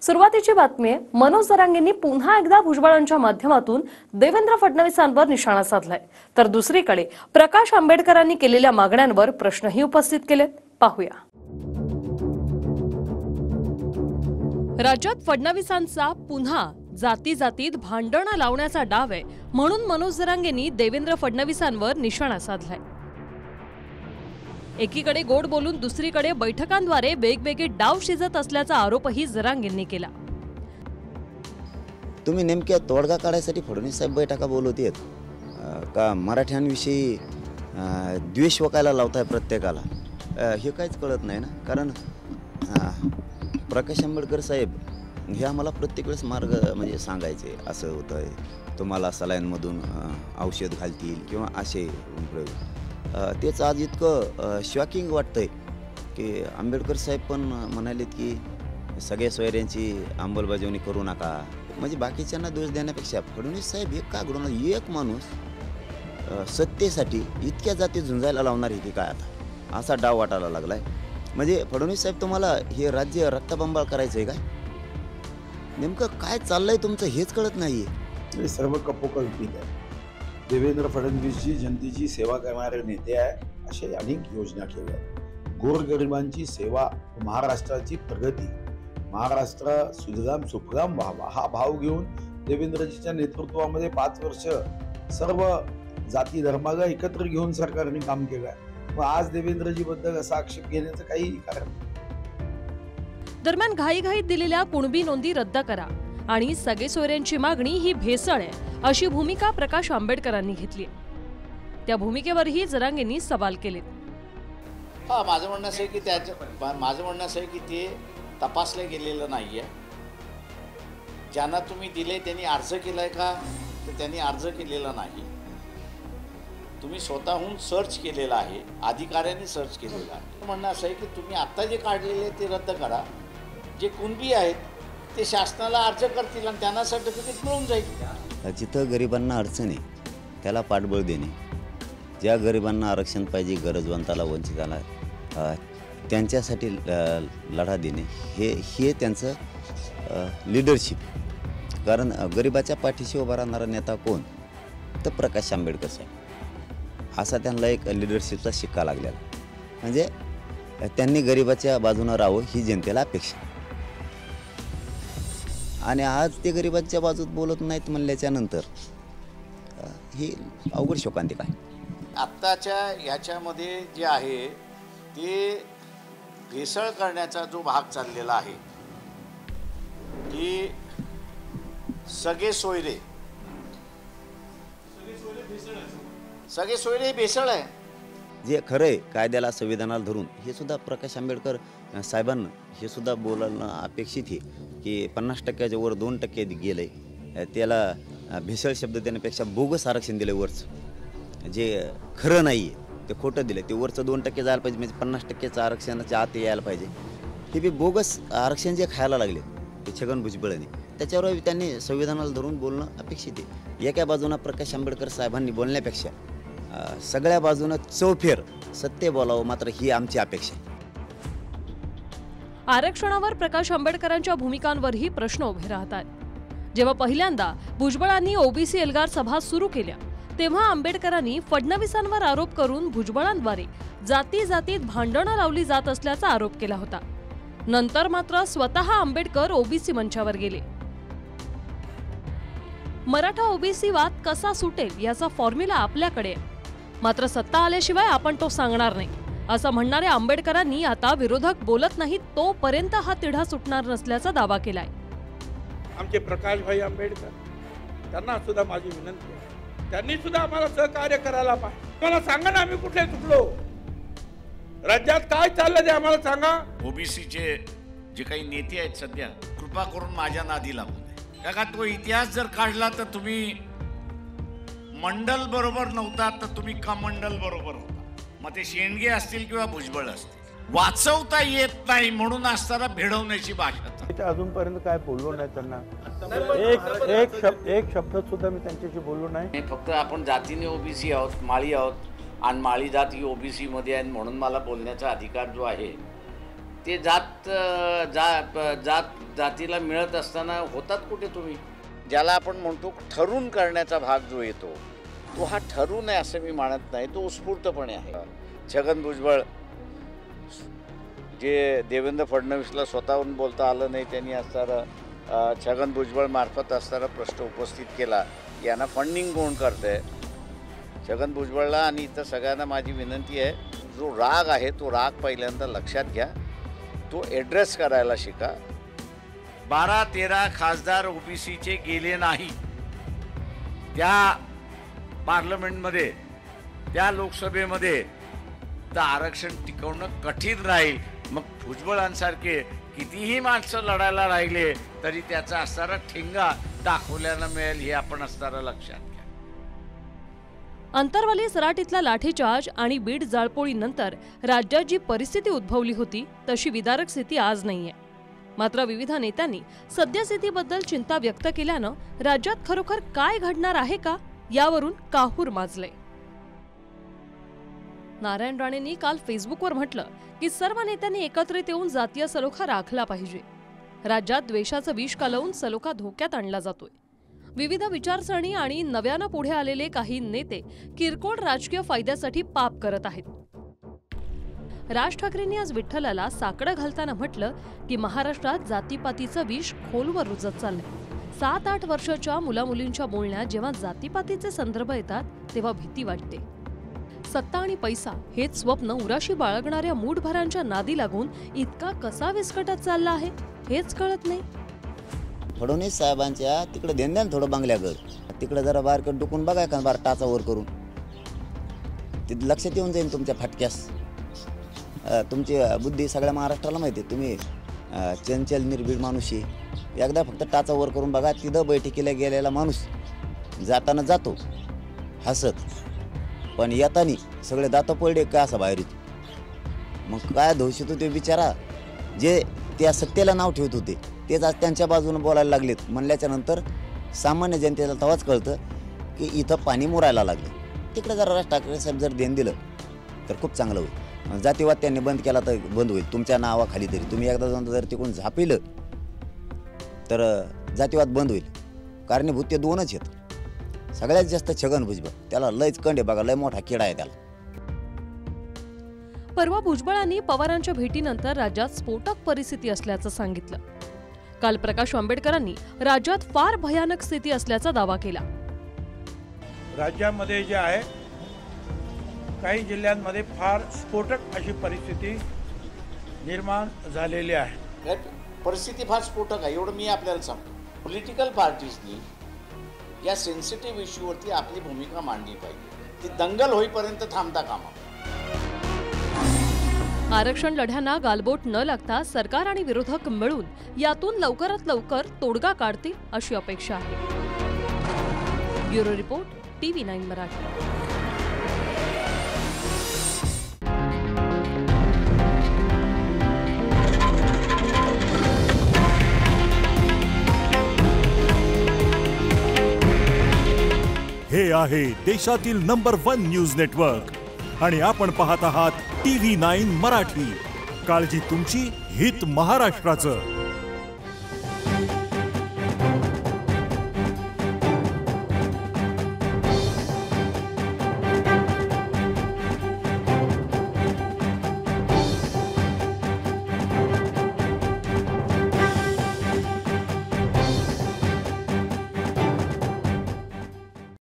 सुरुवातीची बातमी आहे, मनोज जरांगेंनी पुन्हा एकदा भुजबळांच्या माध्यमातून देवेंद्र फडणवीसांवर निशाणा साधलाय, तर दुसरीकडे प्रकाश आंबेडकरांनी केलेल्या मागण्यांवर प्रश्नही उपस्थित केलेत. पाहूया. राज्यात फडणवीसांचा पुन्हा जाती जातीत भांडण लावण्याचा डाव आहे म्हणून मनोज जरांगेंनी देवेंद्र फडणवीसांवर निशाणा साधलाय. एकीकडे गोड बोलून दुसरीकडे बैठकांद्वारे वेगवेगळे डाव शिजत असल्याचा आरोपही जरांगेंनी केला. तुम्ही नेमक्या तोडगा काढायसाठी फडणवीस साहेब बैठका बोलवतेत का मराठ्यांविषयी द्वेष वकायला लावताय प्रत्येकाला? हे काहीच कळत नाही ना. कारण प्रकाश आंबेडकर साहेब हे आम्हाला प्रत्येक वेळेस मार्ग म्हणजे सांगायचे, असं होतं आहे, तुम्हाला सलाईनमधून औषध घालतील किंवा असे. तेच आज इतकं शॉकिंग वाटतंय की आंबेडकर साहेब पण म्हणालेत की सगळ्या सोयऱ्यांची अंमलबजावणी करू नका. म्हणजे बाकीच्यांना दोष देण्यापेक्षा फडणवीस साहेब हे का घडवणार? एक माणूस सत्तेसाठी इतक्या जाती झुंजायला लावणार आहे की काय आता, असा डाव वाटायला लागलाय. म्हणजे फडणवीस साहेब तुम्हाला हे राज्य रक्तबंबाळ करायचं आहे काय? नेमकं काय चाललंय तुमचं हेच कळत नाहीये. सर्व कपोकल्पित आहे. देवेंद्र फडणवीसजी जनतेची सेवा करणारे नेते आहे, असे अनेक योजना केल्या आहेत. गोरगरिबांची सेवा, महाराष्ट्राची प्रगती, महाराष्ट्र सुजलाम सुफलाम व्हावा हा भाव घेऊन देवेंद्रजीच्या नेतृत्वामध्ये 5 वर्ष सर्व जाती धर्माला एकत्र घेऊन सरकारने काम केलं आहे. मग आज देवेंद्रजी बद्दल असा आक्षेप घेण्याचं काही कारण. दरम्यान घाईघाईत दिलेल्या कुणबी नोंदी रद्द करा आणि सगळे सोयऱ्यांची मागणी ही भेसळ आहे अशी भूमिका प्रकाश आंबेडकरांनी घेतली. त्या भूमिकेवरही जरांगेंनी सवाल केले. माझं म्हणणं असं आहे की ते तपासलं गेलेलं नाहीये. ज्यांना तुम्ही दिले त्यांनी अर्ज केलाय का? तर त्यांनी अर्ज केलेला नाही. तुम्ही स्वतःहून सर्च केलेला आहे, अधिकाऱ्यांनी सर्च केलेला आहे. म्हणणं असं आहे की तुम्ही आत्ता जे काढलेले ते रद्द करा. जे कुणबी आहेत ते शासनाला अर्ज करतील आणि त्यांना सर्टिफिकेट मिळून जाईल. जिथं गरिबांना अडचण आहे त्याला पाठबळ देणे, ज्या गरिबांना आरक्षण पाहिजे, गरजवंताला, वंचिताला, त्यांच्यासाठी लढा देणे, हे त्यांचं लिडरशिप. कारण गरिबाच्या पाठीशी उभा राहणारा नेता कोण? तर प्रकाश आंबेडकर साहेब. असा त्यांना एक लिडरशिपचा शिक्का लागलेला. म्हणजे त्यांनी गरिबाच्या बाजूनं राहावं ही जनतेला अपेक्षा. आणि आज ते गरिबांच्या बाजूत बोलत नाहीत म्हणल्याच्या नंतर ही अवघड शोकांतिका आहे. आत्ताच्या ह्याच्यामध्ये जे आहे ते भेसळ करण्याचा जो भाग चाललेला आहे की सगळे सोयरे भेसळ आहे. जे खरं आहे कायद्याला, संविधानाला धरून, हे सुद्धा प्रकाश आंबेडकर साहेबांना हे सुद्धा बोलणं अपेक्षित आहे की 50%च्या वर 2% गेलं आहे, त्याला भेसळ शब्द देण्यापेक्षा बोगस आरक्षण दिलं. वरचं जे खरं नाही आहे ते खोटं दिलं, ते वरचं 2% जायला पाहिजे, म्हणजे 50%चं आरक्षणाच्या आत यायला पाहिजे. हे बी बोगस आरक्षण जे खायला लागले ते छगन भुजबळांनी, त्याच्यावर त्यांनी संविधानाला धरून बोलणं अपेक्षित आहे. एका बाजूनं प्रकाश आंबेडकर साहेबांनी बोलण्यापेक्षा सगळ्या बाजूनं चौफेर सत्य बोलावं, मात्र ही आमची अपेक्षा आहे. आरक्षणावर प्रकाश आंबेडकरांच्या भूमिकांवरही प्रश्न उभे राहतात. जेव्हा पहिल्यांदा भुजबळांनी ओबीसी एल्गार सभा सुरू केल्या तेव्हा आंबेडकरांनी फडणवीसांवर आरोप करून भुजबळांद्वारे जाती जातीत भांडणं लावली जात असल्याचा आरोप केला होता. नंतर मात्र स्वतः आंबेडकर ओबीसी मंचावर गेले. मराठा ओबीसी वाद कसा सुटेल याचा फॉर्म्युला आपल्याकडे आहे, मात्र सत्ता आल्याशिवाय आपण तो सांगणार नाही असं म्हणणाऱ्या आंबेडकरांनी आता विरोधक बोलत नाहीत तोपर्यंत हा तिढा सुटणार नसल्याचा दावा केलाय. आमचे प्रकाशभाई आंबेडकर, त्यांना सुद्धा माझी विनंती आहे, त्यांनी सुद्धा आम्हाला सहकार्य करायला पाहिजे. मला सांगा ना, आम्ही कुठे चुकलो, राज्यात काय चाललं ते आम्हाला सांगा. ओबीसीचे जे काही नेते आहेत सध्या, कृपा करून माझ्या नादी लागू नये. का तो इतिहास जर काढला तर तुम्ही मंडल बरोबर नव्हता तर तुम्ही कमंडल बरोबर होता. मग ते शेंडगे असतील किंवा भुजबळ असतील, वाचवता येत नाही म्हणून असताना भेडवण्याची भाषा. अजूनपर्यंत काय बोललो नाही त्यांना, एक शब्द सुद्धा मी त्यांच्याशी बोललो नाही. फक्त आपण जातीने ओबीसी आहोत, माळी आहोत आणि माळी जात ही ओबीसी मध्ये आहे म्हणून मला बोलण्याचा अधिकार जो आहे ते जातीला मिळत असताना होतात कुठे तुम्ही? ज्याला आपण म्हणतो ठरून करण्याचा भाग जो येतो तो हा ठरून आहे असं मी मानत नाही, तो उत्स्फूर्तपणे आहे. छगन भुजबळ जे देवेंद्र फडणवीसला स्वतःहून बोलता आलं नाही, त्यांनी असणारा छगन भुजबळ मार्फत असणारा प्रश्न उपस्थित केला, यांना फंडिंग कोण करतंय? छगन भुजबळला आणि इतर सगळ्यांना माझी विनंती आहे, जो राग आहे तो राग पहिल्यांदा लक्षात घ्या, तो ॲड्रेस करायला शिका. 12-13 खासदार ओबीसीचे गेले नाही त्या पार्लमेंटमध्ये, त्या लोकसभेमध्ये, तर आरक्षण टिकवणं कठीण राहील. मग भुजबळांसारखे कितीही माणसं लढायला राहिले तरी त्याचा असणारा ठिंगा दाखवल्यानं मिळेल हे आपण असणारा लक्षात घ्या. अंतरवाली सराटीतला लाठीचार्ज आणि बीड जाळपोळीनंतर राज्यात जी परिस्थिती उद्भवली होती तशी विदारक स्थिती आज नाहीये. मात्र विविध नेत्यांनी सद्यस्थितीबद्दल चिंता व्यक्त केल्यानं राज्यात खरोखर काय घडणार आहे का यावरून काहूर माजले. नारायण राणेंनी काल फेसबुकवर म्हटलं की सर्व नेत्यांनी एकत्रित येऊन जातीय सलोखा राखला पाहिजे. राज्यात द्वेषाचं विष कालवून सलोखा धोक्यात आणला जातोय. विविध विचारसरणी आणि नव्यानं पुढे आलेले काही नेते किरकोळ राजकीय फायद्यासाठी पाप करत आहेत. राज ठाकरेंनी आज विठ्ठलाला साकडं घालताना म्हटलं की महाराष्ट्रात जातीपातीचं विष खोलवर रुजत चाललंय. 7-8 वर्षाच्या मुलामुलींच्या बोलण्यात जेव्हा जातीपातीचे संदर्भ येतात तेव्हा भीती वाटते. सत्ता आणि पैसा हेच स्वप्न उराशी बाळगणाऱ्या मूठभरांच्या नादी लागून इतका कसा विस्कटत चालला आहे हेच कळत नाही. फडणवीस साहेबांच्या तिकडे द्या थोडं बांगल्यागड, तिकडे जरा बारकं डुकून बघाय का बार टाचा वर करून, ते लक्षात येऊन जाईल तुमच्या फाटक्यास. तुमची बुद्धी सगळ्या महाराष्ट्राला माहिती आहे. तुम्ही चंचल निर्भीड माणूस आहे. एकदा फक्त टाचा वर करून बघा, तिथं बैठकीला गेलेला माणूस जाताना जातो हसत, पण येताना सगळे दात पडले काय असं बाहेर येतो. मग काय दोषित होते बिचारा, जे त्या सत्तेला नाव ठेवत होते तेच आज त्यांच्या बाजूने बोलायला लागलेत. म्हणल्याच्या नंतर सामान्य जनतेला तेव्हाच कळतं की इथं पाणी मुरायला लागलं. तिकडे जर राज ठाकरे साहेब जर ध्यान दिलं तर खूप चांगलं होईल. जातीवाद त्यांनी बंद केला तर बंद होईल तुमच्या नावाखाली. तरी तुम्ही एकदा जाऊन जर तिकडून झापिलं तर जातीवाद बंद होईल. कारणीभूत ते दोनच आहेत. सगळ्यात जास्त छगन भुजबळ, त्याला लयच कंड आहे बघा, लय मोठा किडा आहे त्याला. परवा भुजबळांनी पवारांच्या भेटीनंतर राज्यात स्फोटक परिस्थिती असल्याचं सांगितलं. काल प्रकाश आंबेडकरांनी राज्यात फार भयानक स्थिती असल्याचा दावा केला. राज्यामध्ये जे आहे काही जिल्ह्यांमध्ये फार स्फोटक अशी परिस्थिती निर्माण झालेली आहे. परिस्थिती फार स्फोटक आहे एवढं मी आपल्याला सांगतो. पॉलिटिकल पार्टीजनी या सेन्सिटिव्ह इश्यूवरती आपली भूमिका मांडली पाहिजे. ती दंगल होईपर्यंत थांबता कामा. आरक्षण लढ्यांना गालबोट न लागता सरकार आणि विरोधक मिळून यातून लवकरात लवकर तोडगा काढतील अशी अपेक्षा आहे. Bureau report, TV9 Marathi. हे आहे देशातील नंबर 1 न्यूज नेटवर्क आणि आपण पाहत आहात TV9 मराठी. काळजी तुमची, हित महाराष्ट्राचं.